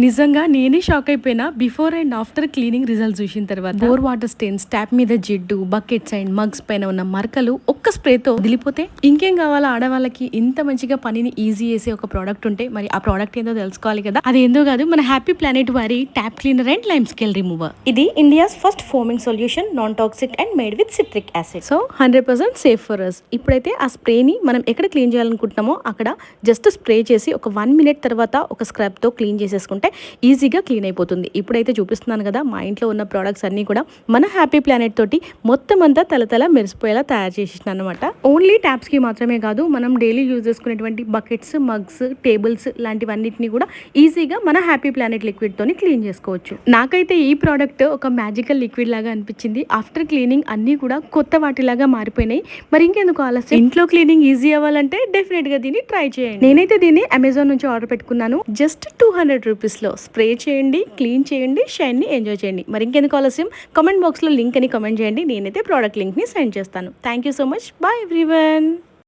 నిజంగా నేనే షాక్ అయిపోయినా before and after cleaning results చూసిన తర్వాత బోర్ వాటర్ స్టెయిన్స్, ట్యాప్ మీద జిడ్డు, బకెట్స్ అండ్ మగ్స్ పైన ఉన్న మరకలు ఒక్క స్ప్రేతో వదిలిపోతే ఇంకేం కావాలా? ఆడవాళ్ళకి ఇంత మంచిగా పనిని ఈజీ చేసే ఒక ప్రోడక్ట్ ఉంటే మరి ఆ ప్రోడక్ట్ ఏందో తెలుసుకోవాలి కదా. అది ఏందో కాదు, మన హ్యాపీ ప్లానెట్ వారి tap cleaner and limescale remover. ఇది India's first foaming solution, non toxic and made with citric acid. So 100% safe for us. ఇప్పుడైతే ఆ స్ప్రేని మనం ఎక్కడ క్లీన్ చేయాలనుకుంటున్నామో అక్కడ జస్ట్ స్ప్రే చేసి ఒక 1 minute తర్వాత ఒక స్క్రబ్ తో క్లీన్ చేసేసుకుంటే ఈజీగా క్లీన్ అయిపోతుంది. ఇప్పుడైతే చూపిస్తున్నాను కదా, మా ఇంట్లో ఉన్న ప్రోడక్ట్స్ అన్నీ కూడా మన హ్యాపీ ప్లానెట్ తోటి మొత్తం అంతా తలతల మెరిసిపోయేలా తయారు చేసేసిన అనమాట. ఓన్లీ ట్యాప్స్ కి మాత్రమే కాదు, మనం డైలీ యూజ్ చేసుకునేటువంటి బకెట్స్, మగ్స్, టేబుల్స్ లాంటివన్నిటిని కూడా ఈజీగా మన హ్యాపీ ప్లానెట్ లిక్విడ్ తోని క్లీన్ చేసుకోవచ్చు. నాకైతే ఈ ప్రోడక్ట్ ఒక మ్యాజికల్ లిక్విడ్ లాగా అనిపించింది. ఆఫ్టర్ క్లీనింగ్ అన్ని కూడా కొత్త వాటిలాగా మారిపోయినాయి. మరి ఇంకెందుకు ఆలస్యం, ఇంట్లో క్లీనింగ్ ఈజీ అవ్వాలంటే డెఫినెట్ గా దీన్ని ట్రై చేయండి. నేనైతే దీన్ని అమెజాన్ నుంచి ఆర్డర్ పెట్టుకున్నాను. జస్ట్ 200 రూపీస్ లో స్ప్రే చేయండి, క్లీన్ చేయండి, షైన్ ని ఎంజాయ్ చేయండి. మరి ఇంకెందుకు ఆలస్యం, కామెంట్ బాక్స్ లో లింక్ అని కామెంట్ చేయండి. నేనైతే ప్రోడక్ట్ లింక్ ని సెండ్ చేస్తాను. Thank you so much. Bye everyone.